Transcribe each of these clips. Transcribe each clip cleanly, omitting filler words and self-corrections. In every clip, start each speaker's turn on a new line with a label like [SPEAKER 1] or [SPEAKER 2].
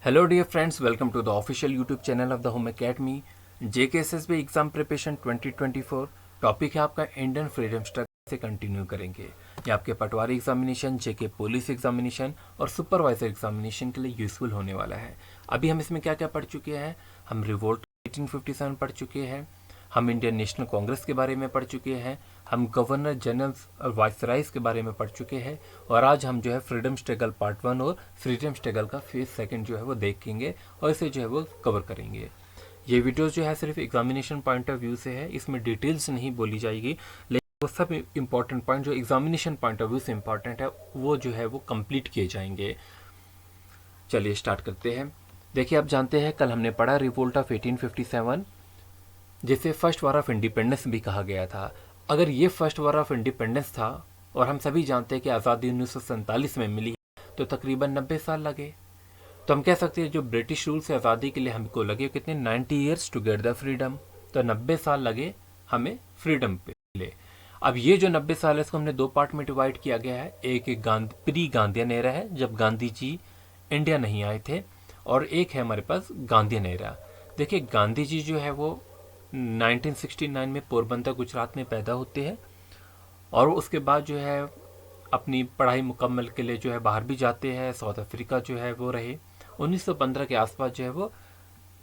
[SPEAKER 1] Hello dear friends, welcome to the official YouTube channel of the home academy. JKSSB exam preparation 2024 topic है आपका Indian freedom struggle से continue करेंगे। ये आपके patwari examination, JK police examination और supervisor examination के लिए यूजफुल होने वाला है। अभी हम इसमें क्या क्या पढ़ चुके हैं? हम रिवोल्ट 1857 पढ़ चुके हैं, हम इंडियन नेशनल कांग्रेस के बारे में पढ़ चुके हैं, हम गवर्नर जनरल और वाइसराइज के बारे में पढ़ चुके हैं, और आज हम जो है फ्रीडम स्ट्रगल पार्ट 1 और फ्रीडम स्ट्रगल का फेज सेकंड जो है वो देखेंगे और इसे जो है वो कवर करेंगे। ये वीडियो जो है सिर्फ एग्जामिनेशन पॉइंट ऑफ व्यू से है, इसमें डिटेल्स नहीं बोली जाएगी, लेकिन वो सब इंपॉर्टेंट पॉइंट जो एग्जामिनेशन पॉइंट ऑफ व्यू से इंपॉर्टेंट है वो जो है वो कंप्लीट किए जाएंगे। चलिए स्टार्ट करते हैं। देखिए, आप जानते हैं कल हमने पढ़ा रिवोल्ट ऑफ 1857, जिसे फर्स्ट वार ऑफ इंडिपेंडेंस भी कहा गया था। अगर ये फर्स्ट वार ऑफ इंडिपेंडेंस था और हम सभी जानते हैं कि आज़ादी 1947 में मिली तो तकरीबन 90 साल लगे, तो हम कह सकते हैं जो ब्रिटिश रूल से आज़ादी के लिए हमको लगे कितने 90 years to get the freedom, तो 90 साल लगे हमें फ्रीडम पे ले। अब ये जो 90 साल है इसको हमने दो पार्ट में डिवाइड किया गया है। एक प्री गांधीयन एरा है जब गांधी जी इंडिया नहीं आए थे, और एक है हमारे पास गांधीयन एरा। देखिए, गांधी जी जो है वो 1969 में पोरबंदर गुजरात में पैदा होते हैं और उसके बाद जो है अपनी पढ़ाई मुकम्मल के लिए जो है बाहर भी जाते हैं, साउथ अफ्रीका जो है वो रहे। 1915 के आसपास जो है वो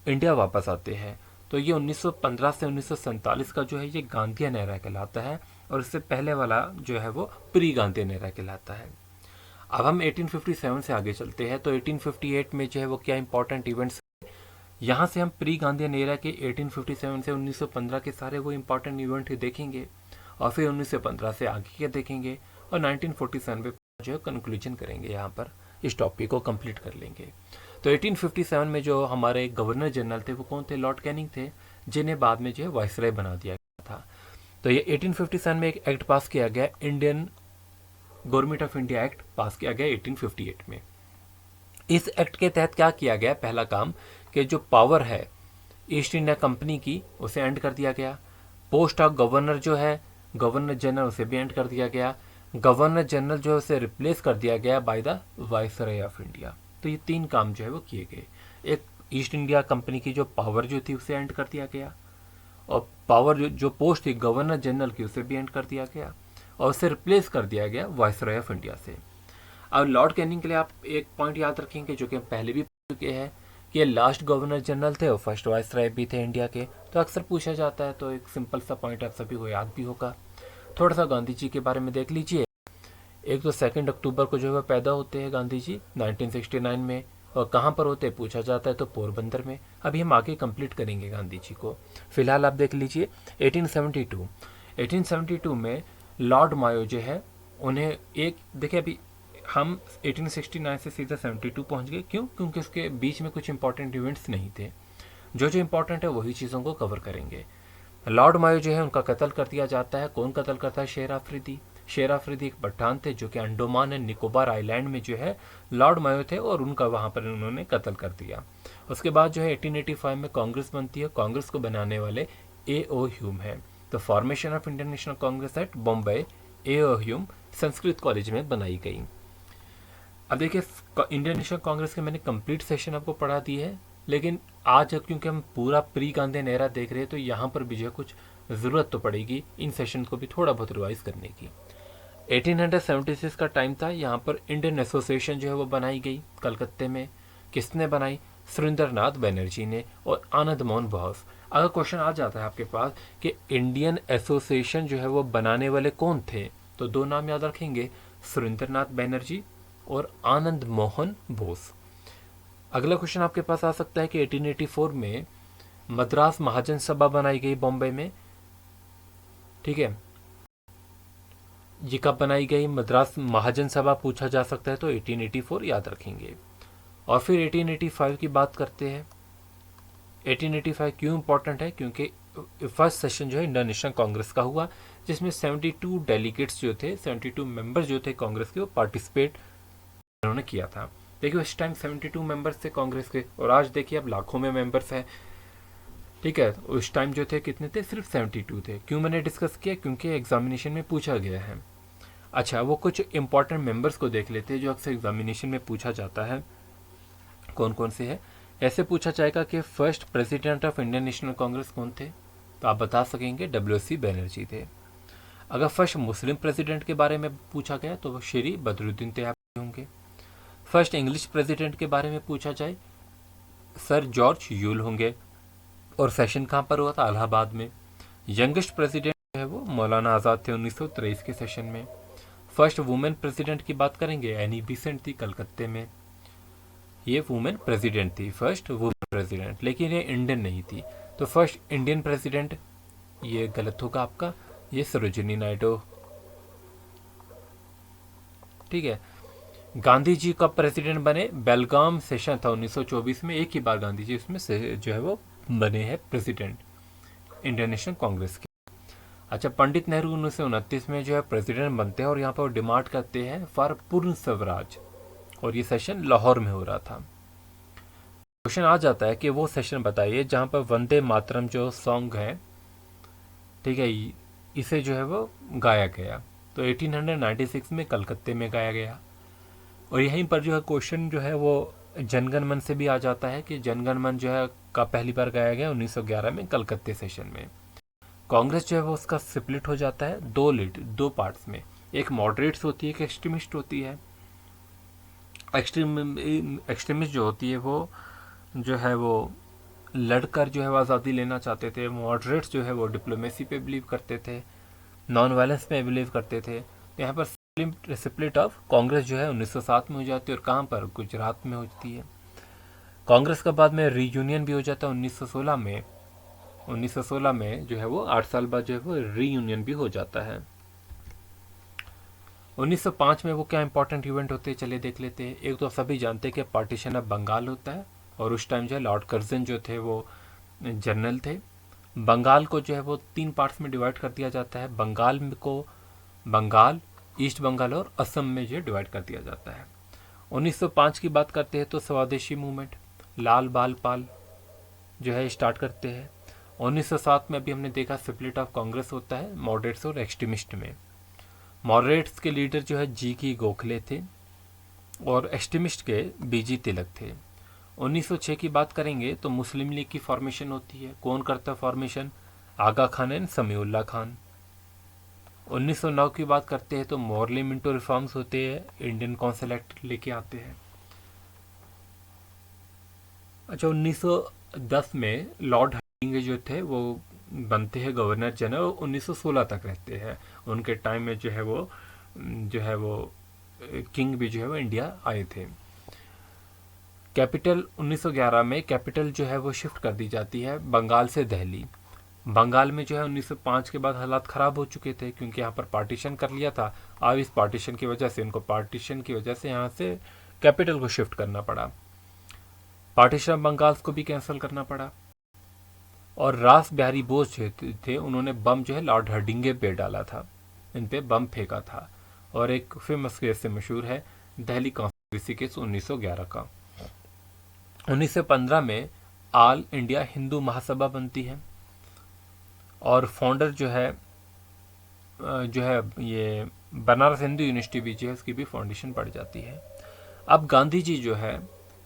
[SPEAKER 1] इंडिया वापस आते हैं। तो ये 1915 से 1947 का जो है ये गांधीयन एरा कहलाता है, और इससे पहले वाला जो है वो प्री गांधीयन एरा कहलाता है। अब हम 1857 से आगे चलते हैं, तो 1858 में जो है वो क्या इंपॉर्टेंट इवेंट्स, यहाँ से हम प्री गांधीयन एरा के 1857 से 1915 के सारे वो इंपॉर्टेंट इवेंट देखेंगे, और फिर 1915 से आगे के देखेंगे, और 1947 में जो है कंक्लूजन करेंगे। यहाँ पर इस टॉपिक को कंप्लीट कर लेंगे। तो 1857 में जो हमारे गवर्नर जनरल थे वो कौन थे? लॉर्ड कैनिंग थे, जिन्हें बाद में जो है वाइसराय बना दिया गया था। तो ये 1857 में एक एक्ट पास किया गया, Indian government of India act पास किया गया 1858 में। इस एक्ट के तहत क्या किया गया? पहला काम कि जो पावर है ईस्ट इंडिया कंपनी की उसे एंड कर दिया गया। पोस्ट ऑफ गवर्नर जो है गवर्नर जनरल उसे भी एंड कर दिया गया। गवर्नर जनरल जो है उसे रिप्लेस कर दिया गया by the viceroy of India. तो ये तीन काम जो है वो किए गए। एक, ईस्ट इंडिया कंपनी की जो पावर जो थी उसे एंड कर दिया गया, और पावर जो पोस्ट थी गवर्नर जनरल की उसे भी एंड कर दिया गया, और उसे रिप्लेस कर दिया गया वाइसराय ऑफ इंडिया से। अब लॉर्ड कैनिंग के लिए आप एक पॉइंट याद रखेंगे जो कि हम पहले भी पढ़ चुके हैं कि ये लास्ट गवर्नर जनरल थे और फर्स्ट वाइसराय भी थे इंडिया के, तो अक्सर पूछा जाता है, तो एक सिंपल सा पॉइंट आप सभी को याद भी होगा। थोड़ा सा गांधी जी के बारे में देख लीजिए। एक तो 2 अक्टूबर को जो है पैदा होते हैं गांधी जी 1969 में, और कहाँ पर होते हैं पूछा जाता है तो पोरबंदर में। अभी हम आगे कंप्लीट करेंगे गांधी जी को। फिलहाल आप देख लीजिए 1872 में लॉर्ड मायो जो है उन्हें एक, देखिए अभी हम 1869 से सीधा 72 पहुंच गए, क्यों? क्योंकि उसके बीच में कुछ इंपॉर्टेंट इवेंट्स नहीं थे। जो जो इंपॉर्टेंट है वही चीज़ों को कवर करेंगे। लॉर्ड मायो जो है उनका कत्ल कर दिया जाता है। कौन कत्ल करता है? शेर आफरीदी। शेर आफरीदी एक पठान थे जो कि अंडोमान एंड निकोबार आइलैंड में जो है लॉर्ड मायो थे, और उनका वहां पर उन्होंने कत्ल कर दिया। उसके बाद जो है 1885 में कांग्रेस बनती है। कांग्रेस को बनाने वाले A.O. ह्यूम है। तो formation of Indian National Congress at Bombay A.O. Hume Sanskrit college में बनाई गई। अब देखिए, इंडियन नेशनल कांग्रेस के मैंने कंप्लीट सेशन आपको पढ़ा दी है, लेकिन आज क्योंकि हम पूरा प्री गांधीयन एरा देख रहे हैं तो यहाँ पर भी जो है कुछ ज़रूरत तो पड़ेगी इन सेशन को भी थोड़ा बहुत रिवाइज करने की। 1876 का टाइम था। यहाँ पर इंडियन एसोसिएशन जो है वो बनाई गई कलकत्ते में। किसने बनाई? सुरेंद्रनाथ बनर्जी ने और आनंद मोहन बोस। अगर क्वेश्चन आ जाता है आपके पास कि इंडियन एसोसिएशन जो है वो बनाने वाले कौन थे, तो दो नाम याद रखेंगे, सुरेंद्रनाथ बनर्जी और आनंद मोहन बोस। अगला क्वेश्चन आपके पास आ सकता है कि 1884 में मद्रास महाजन सभा बनाई गई बॉम्बे में। ठीक है, ये कब बनाई गई? मद्रास महाजन सभा पूछा जा सकता है, तो 1884 याद रखेंगे। और फिर 1885 की बात करते हैं। 1885 क्यों इंपॉर्टेंट है? क्योंकि फर्स्ट सेशन जो है इंडियन नेशनल कांग्रेस का हुआ, जिसमें 72 डेलीगेट्स जो थे, 72 मेंबर्स जो थे कांग्रेस के, वो पार्टिसिपेट उन्होंने किया था। देखिए, उस टाइम 72 मेंबर्स थे कांग्रेस के, और आज देखिए अब लाखों में मेंबर्स हैं। ठीक है, उस टाइम जो थे कितने थे? सिर्फ 72 थे। क्यों मैंने डिस्कस किया? क्योंकि एग्जामिनेशन में पूछा गया है। अच्छा, वो कुछ इंपॉर्टेंट मेंबर्स को देख लेते हैं जो अक्सर एग्जामिनेशन में पूछा जाता है। कौन कौन से है। ऐसे पूछा जाएगा कि first president of Indian National Congress कौन थे, तो आप बता सकेंगे WC बैनर्जी थे। अगर फर्स्ट मुस्लिम प्रेसिडेंट के बारे में पूछा गया तो वो श्री बदरुद्दीन तैयबी होंगे। फर्स्ट इंग्लिश प्रेसिडेंट के बारे में पूछा जाए सर जॉर्ज यूल होंगे। और सेशन कहाँ पर हुआ था, इलाहाबाद में। यंगेस्ट प्रेसिडेंट जो है वो मौलाना आज़ाद थे 1923 के सेशन में। फर्स्ट वुमेन प्रेसिडेंट की बात करेंगे एनी बिसेंट थी कलकत्ते में। ये वुमेन प्रेसिडेंट थी, फर्स्ट वुमेन प्रेसिडेंट, लेकिन ये इंडियन नहीं थी। तो फर्स्ट इंडियन प्रेसिडेंट ये गलत होगा आपका, ये सरोजिनी नायडू। ठीक है। गांधी जी कब प्रेसिडेंट बने, बेलगाम सेशन था 1924 में, एक ही बार गांधी जी उसमें से जो है वो बने हैं प्रेसिडेंट इंडियन नेशनल कांग्रेस के। अच्छा, पंडित नेहरू 1929 में जो है प्रेसिडेंट बनते हैं और यहाँ पर डिमांड करते हैं फॉर पूर्ण स्वराज, और ये सेशन लाहौर में हो रहा था। क्वेश्चन आ जाता है कि वो सेशन बताइए जहाँ पर वंदे मातरम जो सॉन्ग है, ठीक है, इसे जो है वो गाया गया। तो 1896 में कलकत्ते में गाया गया। और यहीं पर जो है क्वेश्चन जो है वो जनगण मन से भी आ जाता है कि जनगण मन जो है का पहली बार गाया गया 1911 में कलकत्ते सेशन में। कांग्रेस जो है वो उसका स्प्लिट हो जाता है दो पार्ट्स में, एक मॉडरेट्स होती है, एक एक्सट्रीमिस्ट होती है। एक्सट्रीमिस्ट जो होती है वो जो है वो लड़कर जो है वो आज़ादी लेना चाहते थे। मॉडरेट्स जो है वो डिप्लोमेसी पे बिलीव करते थे, नॉन वायलेंस पे बिलीव करते थे। तो यहाँ पर स्प्लिट ऑफ कांग्रेस जो है 1907 में हो जाती है, और कहाँ पर, गुजरात में होती है। कांग्रेस का बाद में रीयूनियन भी हो जाता है 1916 में। 1916 में जो है वो 8 साल बाद जो है वो रीयूनियन भी हो जाता है। 1905 में वो क्या इंपॉर्टेंट इवेंट होते हैं, चलिए देख लेते हैं। एक तो सभी जानते हैं कि पार्टीशन ऑफ बंगाल होता है, और उस टाइम जो है लॉर्ड कर्जन जो थे वो जनरल थे। बंगाल को जो है वो 3 पार्ट्स में डिवाइड कर दिया जाता है। बंगाल, ईस्ट बंगाल और असम में जो डिवाइड कर दिया जाता है। 1905 की बात करते हैं तो स्वदेशी मूवमेंट, लाल बाल पाल जो है स्टार्ट करते हैं। 1907 में अभी हमने देखा स्प्लिट ऑफ कांग्रेस होता है मॉडरेट्स और एक्सट्रीमिस्ट में। मॉडरेट्स के लीडर जो है जी गोखले थे, और एक्सट्रीमिस्ट के बीजी तिलक थे। 1906 की बात करेंगे तो मुस्लिम लीग की फॉर्मेशन होती है। कौन करता है फॉर्मेशन, आगा खान एंड समीउल्लाह खान। 1909 की बात करते हैं तो मॉर्ली मिंटो रिफॉर्म्स होते हैं, इंडियन काउंसिल एक्ट लेके आते हैं। अच्छा, 1910 में लॉर्ड हार्डिंग जो थे वो बनते हैं गवर्नर जनरल, 1916 तक रहते हैं। उनके टाइम में जो है वो किंग भी जो है वो इंडिया आए थे। कैपिटल 1911 में कैपिटल जो है वो शिफ्ट कर दी जाती है बंगाल से दिल्ली। बंगाल में जो है 1905 के बाद हालात ख़राब हो चुके थे, क्योंकि यहाँ पर पार्टीशन कर लिया था। अब इस पार्टीशन की वजह से यहाँ से कैपिटल को शिफ्ट करना पड़ा। पार्टीशन बंगाल को भी कैंसिल करना पड़ा। और रास बिहारी बोस जो थे उन्होंने बम जो है लॉर्ड हार्डिंगे पे डाला था, इन पे बम फेंका था। और एक फेमस केस से मशहूर है दिल्ली कॉन्स्पिरेसी केस 1911 का। 1915 में ऑल इंडिया हिंदू महासभा बनती है, और फाउंडर जो है ये बनारस हिंदू यूनिवर्सिटी भी जो है उसकी भी फाउंडेशन पड़ जाती है। अब गांधी जी जो है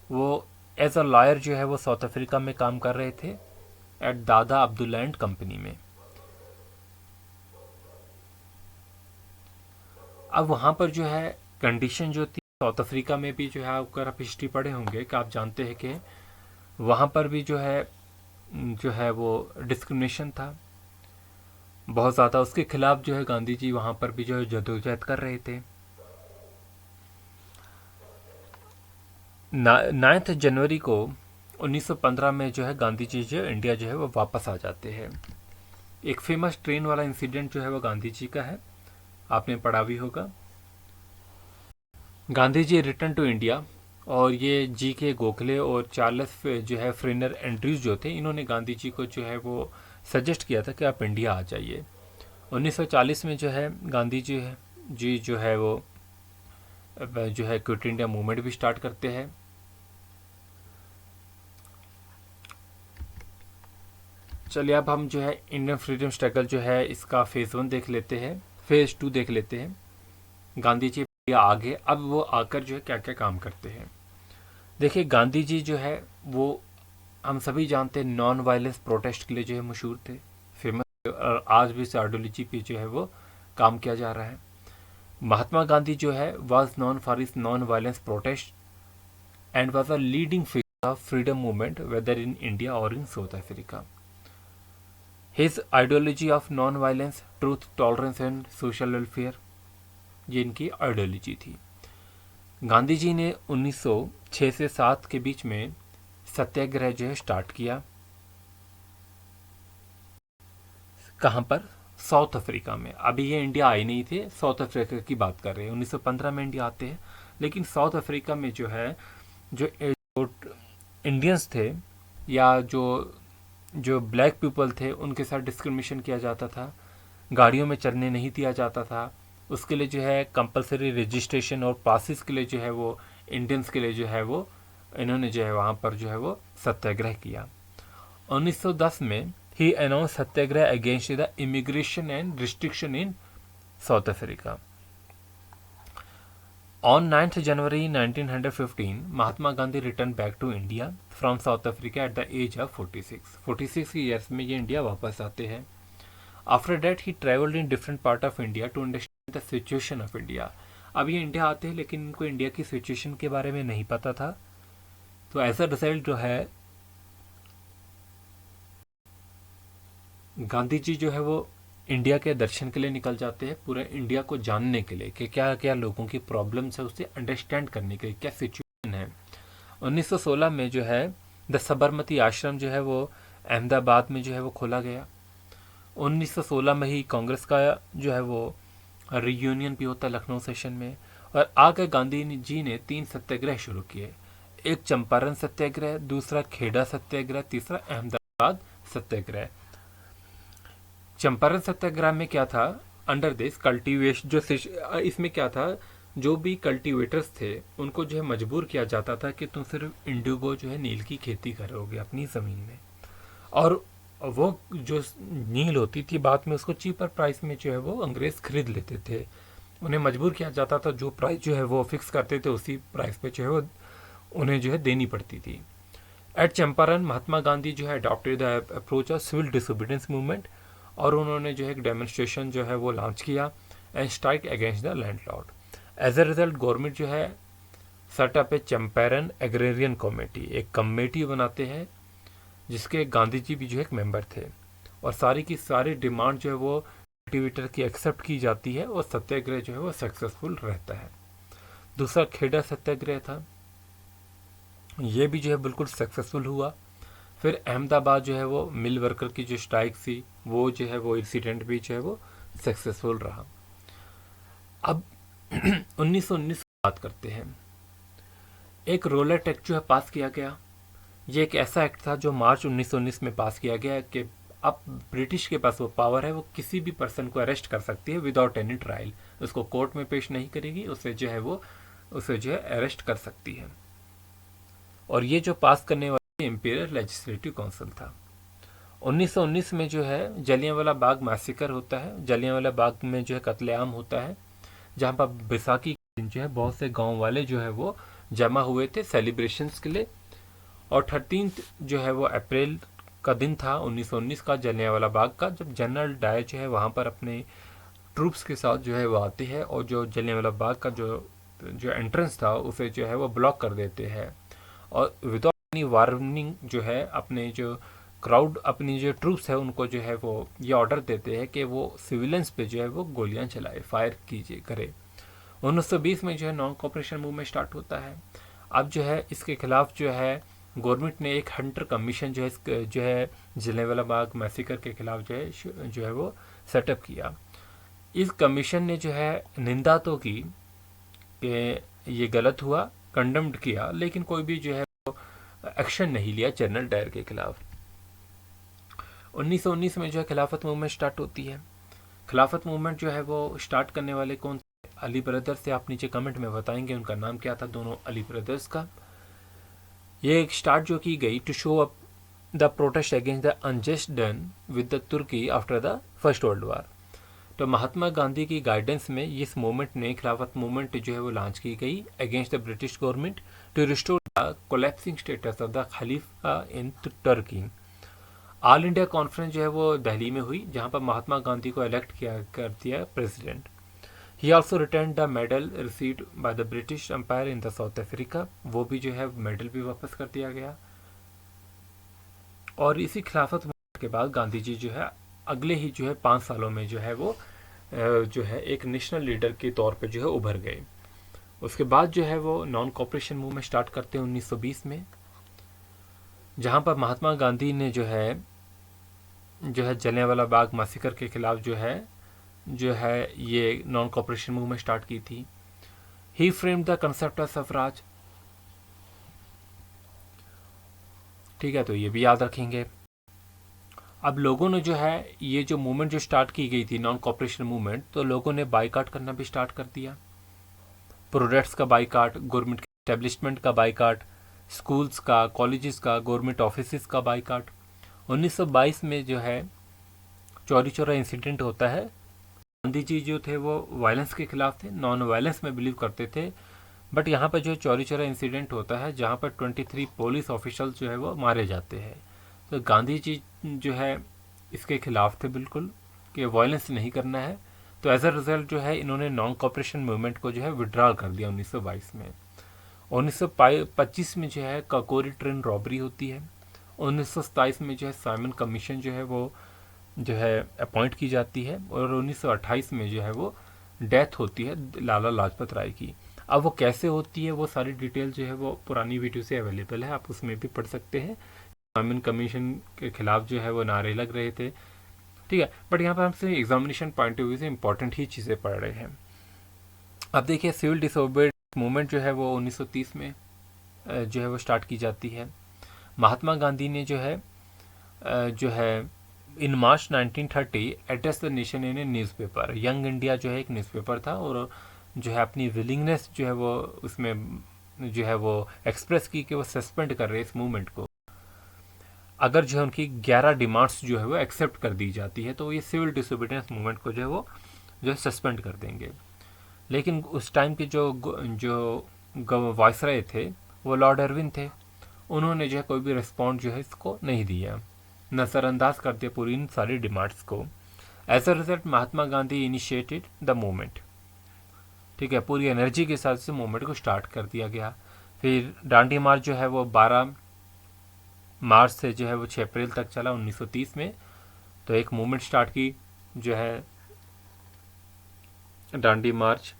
[SPEAKER 1] वो एज अ लॉयर जो है वो साउथ अफ्रीका में काम कर रहे थे एट दादा अब्दुल्ला एंड कंपनी में। अब वहाँ पर जो है कंडीशन जो थी साउथ अफ्रीका में भी जो है, अगर आप हिस्ट्री पढ़े होंगे कि आप जानते हैं कि वहाँ पर भी जो है वो डिस्क्रिमिनेशन था बहुत ज़्यादा। उसके खिलाफ जो है गांधी जी वहाँ पर भी जो है जदोजहद कर रहे थे। 9 जनवरी को 1915 में जो है गांधी जी जो इंडिया जो है वो वापस आ जाते हैं। एक फेमस ट्रेन वाला इंसिडेंट जो है वो गांधी जी का है, आपने पढ़ा भी होगा। Gandhi ji return to India, और ये के गोखले और चार्ल्स जो है फ्रेनर एंड्रयूज जो थे, इन्होंने गांधी जी को जो है वो सजेस्ट किया था कि आप इंडिया आ जाइए। 1940 में जो है गांधी जी जो है वो जो है क्विट इंडिया मूवमेंट भी स्टार्ट करते हैं। चलिए अब हम जो है इंडियन फ्रीडम स्ट्रगल जो है इसका फेज़ 1 देख लेते हैं, फेज़ 2 देख लेते हैं। गांधी जी आगे अब वो आकर जो है क्या क्या काम करते हैं। देखिए गांधी जी जो है वो हम सभी जानते हैं नॉन वायलेंस प्रोटेस्ट के लिए जो है मशहूर थे, फेमस, और आज भी इस आइडियोलॉजी पे जो है वो काम किया जा रहा है। महात्मा गांधी जो है was known for his non violence protest and was a leading figure of freedom movement whether in India और in South Africa. His ideology of non violence, truth, tolerance and social welfare, ये इनकी ideology थी। गांधी जी ने 1906 से 7 के बीच में सत्याग्रह जो है स्टार्ट किया। कहाँ पर? साउथ अफ्रीका में। अभी ये इंडिया आए नहीं थे, साउथ अफ्रीका की बात कर रहे हैं। 1915 में इंडिया आते हैं, लेकिन साउथ अफ्रीका में जो है जो इंडियंस थे या जो जो ब्लैक पीपल थे उनके साथ डिस्क्रिमिनेशन किया जाता था, गाड़ियों में चलने नहीं दिया जाता था। उसके लिए जो है कंपलसरी रजिस्ट्रेशन और पासिस के लिए जो है वो इंडियंस के लिए जो है वो इन्होंने जो है वहाँ पर जो है वो सत्याग्रह किया। 1910 में ही announce satyagraha against the immigration and restriction in South Africa. On 9th January 1915, Mahatma Gandhi returned back to India from South Africa at the age of 46. 46 years में ये इंडिया वापस आते हैं। After that, he traveled in different part of India to understand the situation of India. अब ये India आते हैं लेकिन इनको इंडिया की सिचुएशन के बारे में नहीं पता था, तो एज अ रिजल्ट जो है गांधी जी जो है वो इंडिया के दर्शन के लिए निकल जाते हैं, पूरे इंडिया को जानने के लिए कि क्या क्या लोगों की प्रॉब्लम्स है, उसे अंडरस्टैंड करने के लिए क्या सिचुएशन है। 1916 में जो है द सबरमती आश्रम जो है वो अहमदाबाद में जो है वो खोला गया। 1916 में ही कांग्रेस का जो है वो रियूनियन भी होता है लखनऊ सेशन में। और आगे गांधी जी ने 3 सत्याग्रह शुरू किए। एक चंपारण सत्याग्रह, दूसरा खेड़ा सत्याग्रह, तीसरा अहमदाबाद सत्याग्रह। चंपारण सत्याग्रह में क्या था? अंडर दिस कल्टीवेशन जो इसमें क्या था, जो भी कल्टीवेटर्स थे उनको जो है मजबूर किया जाता था कि तुम सिर्फ इंडिगो जो है नील की खेती करोगे अपनी ज़मीन में, और वो जो नील होती थी बाद में उसको चीपर प्राइस में जो है वो अंग्रेज़ खरीद लेते थे। उन्हें मजबूर किया जाता था, जो प्राइस जो है वो फिक्स करते थे उसी प्राइस पे जो है वो उन्हें जो है देनी पड़ती थी। एट चंपारण महात्मा गांधी जो है adopted the approach of civil disobedience movement, और उन्होंने जो है एक डेमोन्स्ट्रेशन जो है वो लॉन्च किया and strike against the landlord. As a result government जो है set up a Champaran agrarian committee, एक कमेटी बनाते हैं जिसके गांधी जी भी जो है एक मेंबर थे, और सारी की सारी डिमांड जो है वो कल्टीवेटर की एक्सेप्ट की जाती है और सत्याग्रह जो है वो सक्सेसफुल रहता है। दूसरा खेड़ा सत्याग्रह था, ये भी जो है बिल्कुल सक्सेसफुल हुआ। फिर अहमदाबाद जो है वो मिल वर्कर की जो स्ट्राइक थी वो जो है वो इंसिडेंट भी जो है वो सक्सेसफुल रहा। अब 1919 की बात करते हैं। एक रोलेट एक्ट जो है पास किया गया। ये एक ऐसा एक्ट था जो मार्च 1919 में पास किया गया कि अब ब्रिटिश के पास वो पावर है, वो किसी भी पर्सन को अरेस्ट कर सकती है विदाउट एनी ट्रायल, उसको कोर्ट में पेश नहीं करेगी, उसे जो है वो उसे जो है अरेस्ट कर सकती है। और ये जो पास करने वाली इंपीरियल लेजिस्लेटिव काउंसिल था। 1919 में जो है जलियांवाला बाग मैसेकर होता है। जलियांवाला बाग में जो है कत्लेआम होता है, जहाँ पर बैसाखी के दिन जो है बहुत से गांव वाले जो है वो जमा हुए थे सेलिब्रेशंस के लिए। और 13 जो है वो अप्रैल का दिन था 1919 का, जलियांवाला बाग का, जब जनरल डायर जो है वहाँ पर अपने ट्रूप्स के साथ जो है वो आते हैं और जो जलियांवाला बाग का जो एंट्रेंस था उसे जो है वो ब्लॉक कर देते हैं, और विदाउट एनी वार्निंग जो है अपने जो क्राउड, अपनी जो ट्रूप्स है उनको जो है वो ये ऑर्डर देते हैं कि वो सिविलियंस पे जो है वो गोलियां चलाए, फायर कीजिए करे। 1920 में जो है नॉन कॉपरेशन मूवमेंट स्टार्ट होता है। अब जो है इसके खिलाफ जो है गवर्नमेंट ने एक हंटर कमीशन जो है जलियांवाला बाग मैसेकर के खिलाफ जो है वो सेटअप किया। इस कमीशन ने जो है निंदा तो की कि ये गलत हुआ, कंडम्ड किया, लेकिन कोई भी जो है वो एक्शन नहीं लिया जनरल डायर के खिलाफ। 1919 में जो है खिलाफत मूवमेंट स्टार्ट होती है। खिलाफत मूवमेंट जो है वो स्टार्ट करने वाले कौन थे? अली ब्रदर्स से। आप नीचे कमेंट में बताएंगे उनका नाम क्या था, दोनों अली ब्रदर्स का। ये एक स्टार्ट जो की गई to show up the protest against the unjust done with the Turkey after the first world war. तो महात्मा गांधी की गाइडेंस में इस मूवमेंट ने, खिलाफत मूवमेंट जो है वो लॉन्च की गई against the British government to restore collapsing status of the खलीफा in Turkey. All India conference जो है वो दिल्ली में हुई, जहाँ पर महात्मा गांधी को इलेक्ट किया कर दिया president. He also return the medal received by the British empire in the South Africa, वो भी जो है मेडल भी वापस कर दिया गया। और इसी खिलाफत मूवमेंट के बाद गांधी जी जो है अगले ही जो है 5 सालों में जो है वो जो है एक नेशनल लीडर के तौर पे जो है उभर गए। उसके बाद जो है वो नॉन कॉपरेशन मूवमेंट स्टार्ट करते हैं 1920 में, जहाँ पर महात्मा गांधी ने जो है जलियांवाला बाग मैसेकर के खिलाफ जो है ये नॉन कॉपरेशन मूवमेंट स्टार्ट की थी। ही फ्रेम्ड द कंसेप्ट ऑफ सफराज, ठीक है, तो ये भी याद रखेंगे। अब लोगों ने जो है ये जो मूवमेंट जो स्टार्ट की गई थी नॉन कॉपरेशन मूवमेंट, तो लोगों ने बाइकाट करना भी स्टार्ट कर दिया। प्रोडक्ट्स का बाइकाट, गवर्नमेंट के एस्टेब्लिशमेंट का बाइकाट, स्कूल्स का, कॉलेजेस का, गवर्नमेंट ऑफिस का बाइकाट। 1922 में जो है चौरी चौरा इंसिडेंट होता है। गांधी जी जो थे वो वायलेंस के खिलाफ थे, नॉन वायलेंस में बिलीव करते थे, बट यहाँ पर जो चौरी चौरा इंसिडेंट होता है जहाँ पर 23 पुलिस ऑफिशियल जो है वो मारे जाते हैं। तो गांधी जी जो है इसके खिलाफ थे बिल्कुल कि वायलेंस नहीं करना है। तो एज अ रिजल्ट जो है इन्होंने नॉन कॉपरेशन मूवमेंट को जो है विड्रॉल कर दिया 1922 में। 1925 में जो है काकोरी ट्रेन रॉबरी होती है। 1927 में जो है साइमन कमीशन जो है वो जो है अपॉइंट की जाती है, और 1928 में जो है वो डेथ होती है लाला लाजपत राय की। अब वो कैसे होती है वो सारी डिटेल जो है वो पुरानी वीडियो से अवेलेबल है, आप उसमें भी पढ़ सकते हैं। साइमन कमीशन के खिलाफ जो है वो नारे लग रहे थे, ठीक है, बट यहाँ पर हमसे एग्जामिनेशन पॉइंट ऑफ व्यू से इंपॉर्टेंट ही चीज़ें पढ़ रहे हैं। अब देखिए सिविल डिसोबीडियंस मूवमेंट जो है वो 1930 में जो है वो स्टार्ट की जाती है। महात्मा गांधी ने जो है इन मार्च 1930 address the nation in A newspaper. Young India जो है एक न्यूज़पेपर था, और जो है अपनी विलिंगनेस जो है वो उसमें जो है वो एक्सप्रेस की कि वो सस्पेंड कर रहे हैं इस मूवमेंट को। अगर जो है उनकी 11 डिमांड्स जो है वो एक्सेप्ट कर दी जाती है तो ये सिविल डिसोबीडियंस मूवमेंट को जो है सस्पेंड कर देंगे। लेकिन उस टाइम के जो वायसराय थे वो लॉर्ड इरविन थे, उन्होंने जो है कोई भी रिस्पॉन्स जो है इसको नहीं दिया, नज़रअंदाज कर दिया पूरी इन सारी डिमांड्स को। As a result Mahatma Gandhi initiated the movement, ठीक है, पूरी एनर्जी के साथ से मूवमेंट को स्टार्ट कर दिया गया। फिर डांडी मार्च जो है वो 12 मार्च से जो है वो 6 अप्रैल तक चला 1930 में। तो एक मूवमेंट स्टार्ट की जो है डांडी मार्च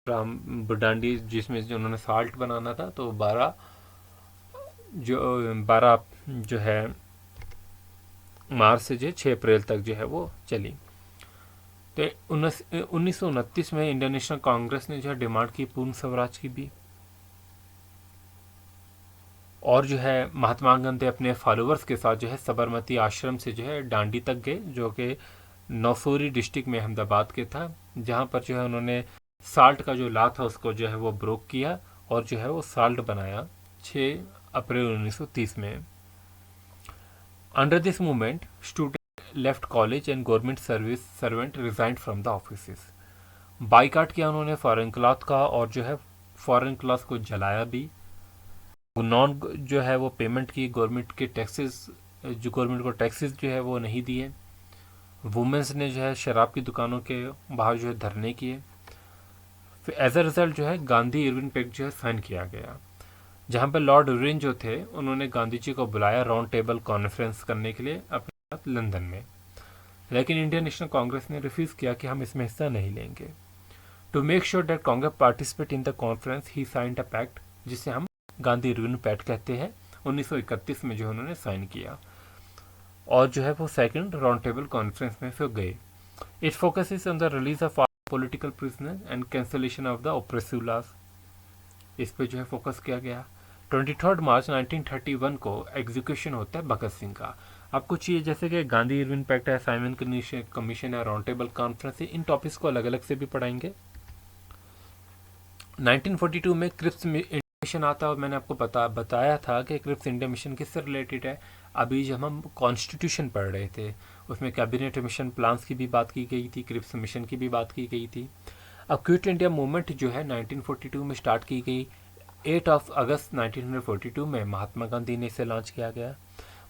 [SPEAKER 1] डांडी, जिसमें जो उन्होंने साल्ट बनाना था, तो 12 जो है मार्च से जो 6 अप्रैल तक जो है वो चली। तो 1929 में इंडियन नेशनल कांग्रेस ने जो है डिमांड की पूर्ण स्वराज की भी, और जो है महात्मा गांधी अपने फॉलोअर्स के साथ जो है साबरमती आश्रम से जो है डांडी तक गए, जो कि नौसौरी डिस्ट्रिक्ट में अहमदाबाद के था, जहाँ पर जो है उन्होंने साल्ट का जो लॉ था उसको जो है वो ब्रोक किया और जो है वो साल्ट बनाया 6 अप्रैल 1930 में। Under this movement student left college and government service servant resigned from the office. Boycott किया उन्होंने फॉरेन क्लॉथ का, और जो है फॉरेन क्लॉथ को जलाया भी। नॉन जो है वो पेमेंट की गवर्नमेंट के टैक्सेस, जो गवर्नमेंट को टैक्सेस जो है वो नहीं दिए। वुमेंस ने जो है शराब की दुकानों के बाहर जो है धरने किए। फिर एज अ रिजल्ट जो है गांधी इरविन पैक्ट जो है साइन किया गया, जहाँ पर लॉर्ड इरविन जो थे उन्होंने गांधी जी को बुलाया राउंड टेबल कॉन्फ्रेंस करने के लिए अपने साथ लंदन में। लेकिन इंडियन नेशनल कांग्रेस ने रिफ्यूज़ किया कि हम इसमें हिस्सा नहीं लेंगे। To make sure that Congress participate in the conference he signed a pact, जिसे हम गांधी इरविन पैक्ट कहते हैं। 1931 में जो उन्होंने साइन किया, और जो है वो सेकंड राउंड टेबल कॉन्फ्रेंस में फिर गए। It focuses on the release of political prisoner and cancellation of the oppressive laws, इस पे जो है फोकस किया गया। 23 मार्च 1931 को एग्जीक्यूशन होता है भगत सिंह का। आपको चाहिए जैसे कि गांधी इरविन पैक्ट है, साइमन कमीशन है, राउंड टेबल कॉन्फ्रेंस है, इन टॉपिक्स को अलग अलग से भी पढ़ाएंगे। 1942 में क्रिप्स मिशन आता है, और मैंने आपको बताया था कि क्रिप्स इंडिया मिशन किससे रिलेटेड है। अभी जब हम कॉन्स्टिट्यूशन पढ़ रहे थे उसमें कैबिनेट मिशन प्लान्स की भी बात की गई थी, क्रिप्स मिशन की भी बात की गई थी। अब क्विट इंडिया मूवमेंट जो है 1942 में स्टार्ट की गई 8 अगस्त 1942 में महात्मा गांधी ने इसे लॉन्च किया गया।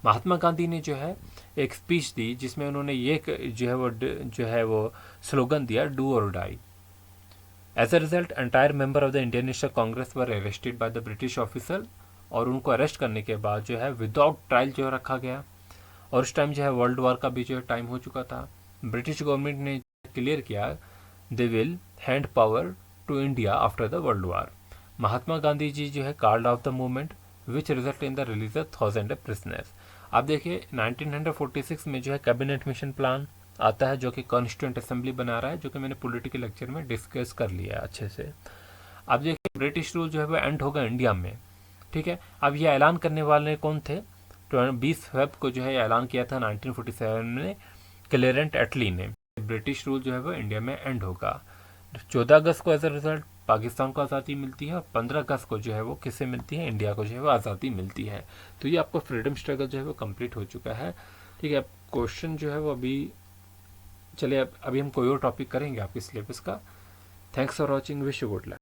[SPEAKER 1] महात्मा गांधी ने जो है एक स्पीच दी जिसमें उन्होंने ये जो है वो स्लोगन दिया, डू और die. As a result entire member of the Indian National Congress were arrested by the British officer, और उनको अरेस्ट करने के बाद जो है विदाउट ट्रायल जो रखा गया। और उस टाइम जो है वर्ल्ड वॉर का भी जो है टाइम हो चुका था। ब्रिटिश गवर्नमेंट ने क्लियर किया they will hand power to India after the world war. Mahatma Gandhi ji जो है called off the movement which result in the release of 1000 prisoners. आप देखिए 1946 में जो है कैबिनेट मिशन प्लान आता है जो कि कॉन्स्टिट्यूंट असेंबली बना रहा है, जो कि मैंने पॉलिटिकल लेक्चर में डिस्कस कर लिया है अच्छे से। अब देखिए ब्रिटिश रूल जो है वो एंड होगा इंडिया में, ठीक है। अब ये ऐलान करने वाले कौन थे? 20 फेब को जो है ऐलान किया था 1947 में क्लेरेंट एटली ने, ब्रिटिश रूल जो है वो इंडिया में एंड होगा। 14 अगस्त को एज अ रिजल्ट पाकिस्तान को आज़ादी मिलती है और 15 अगस्त को जो है वो किससे मिलती है? इंडिया को जो है वो आज़ादी मिलती है। तो ये आपका फ्रीडम स्ट्रगल जो है वो कंप्लीट हो चुका है, ठीक है। क्वेश्चन जो है वो अभी चलिए अभी हम कोई और टॉपिक करेंगे आपके सिलेबस का। Thanks for watching, wish you good luck.